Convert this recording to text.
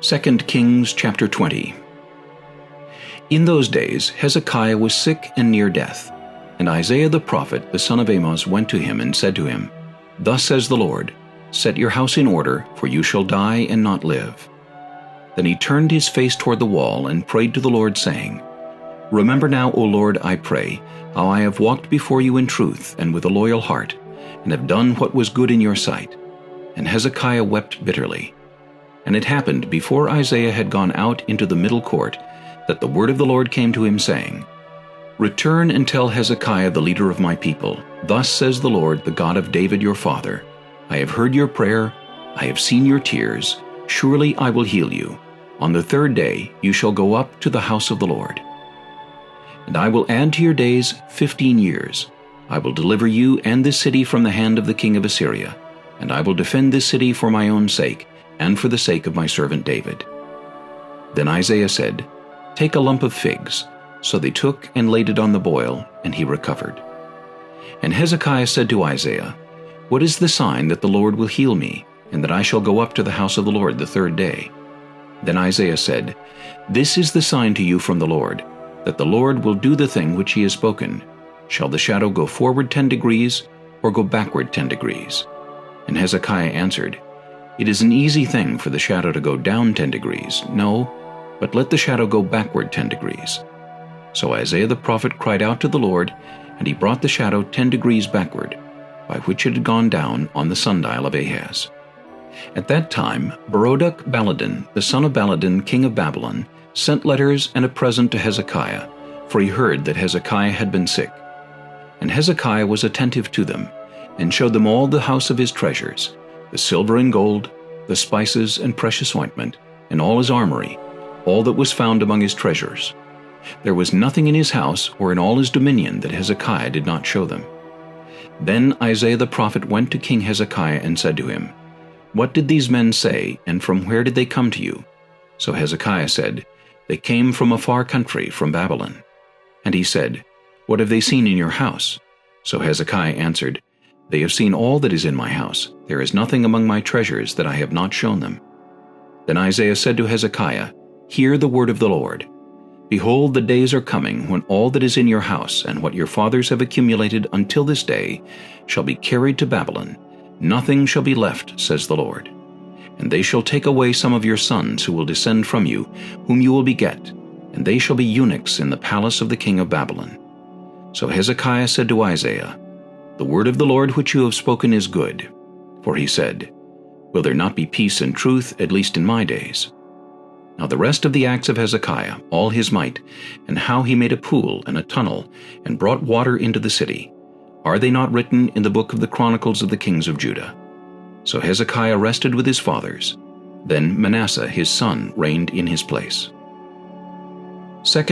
2 Kings chapter 20. In those days Hezekiah was sick and near death, and Isaiah the prophet, the son of Amoz, went to him and said to him, Thus says the Lord, Set your house in order, for you shall die and not live. Then he turned his face toward the wall and prayed to the Lord, saying, Remember now, O Lord, I pray, how I have walked before you in truth and with a loyal heart, and have done what was good in your sight. And Hezekiah wept bitterly. And it happened, before Isaiah had gone out into the middle court, that the word of the Lord came to him, saying, Return and tell Hezekiah the leader of my people, Thus says the Lord, the God of David your father, I have heard your prayer, I have seen your tears, surely I will heal you. On the third day you shall go up to the house of the Lord. And I will add to your days 15 years. I will deliver you and this city from the hand of the king of Assyria, and I will defend this city for my own sake, and for the sake of my servant David. Then Isaiah said, Take a lump of figs. So they took and laid it on the boil, and he recovered. And Hezekiah said to Isaiah, What is the sign that the Lord will heal me, and that I shall go up to the house of the Lord the third day? Then Isaiah said, This is the sign to you from the Lord, that the Lord will do the thing which he has spoken. Shall the shadow go forward 10 degrees, or go backward 10 degrees? And Hezekiah answered, It is an easy thing for the shadow to go down 10 degrees. No, but let the shadow go backward 10 degrees. So Isaiah the prophet cried out to the Lord, and he brought the shadow 10 degrees backward, by which it had gone down on the sundial of Ahaz. At that time Berodach-Baladan, the son of Baladan, king of Babylon, sent letters and a present to Hezekiah, for he heard that Hezekiah had been sick. And Hezekiah was attentive to them, and showed them all the house of his treasures, the silver and gold, the spices and precious ointment, and all his armory, all that was found among his treasures. There was nothing in his house or in all his dominion that Hezekiah did not show them. Then Isaiah the prophet went to King Hezekiah and said to him, What did these men say, and from where did they come to you? So Hezekiah said, They came from a far country, from Babylon. And he said, What have they seen in your house? So Hezekiah answered, They have seen all that is in my house. There is nothing among my treasures that I have not shown them. Then Isaiah said to Hezekiah, Hear the word of the Lord. Behold, the days are coming when all that is in your house and what your fathers have accumulated until this day shall be carried to Babylon. Nothing shall be left, says the Lord. And they shall take away some of your sons who will descend from you, whom you will beget, and they shall be eunuchs in the palace of the king of Babylon. So Hezekiah said to Isaiah, The word of the Lord which you have spoken is good. For he said, Will there not be peace and truth, at least in my days? Now the rest of the acts of Hezekiah, all his might, and how he made a pool and a tunnel, and brought water into the city, are they not written in the book of the Chronicles of the kings of Judah? So Hezekiah rested with his fathers. Then Manasseh his son reigned in his place. 2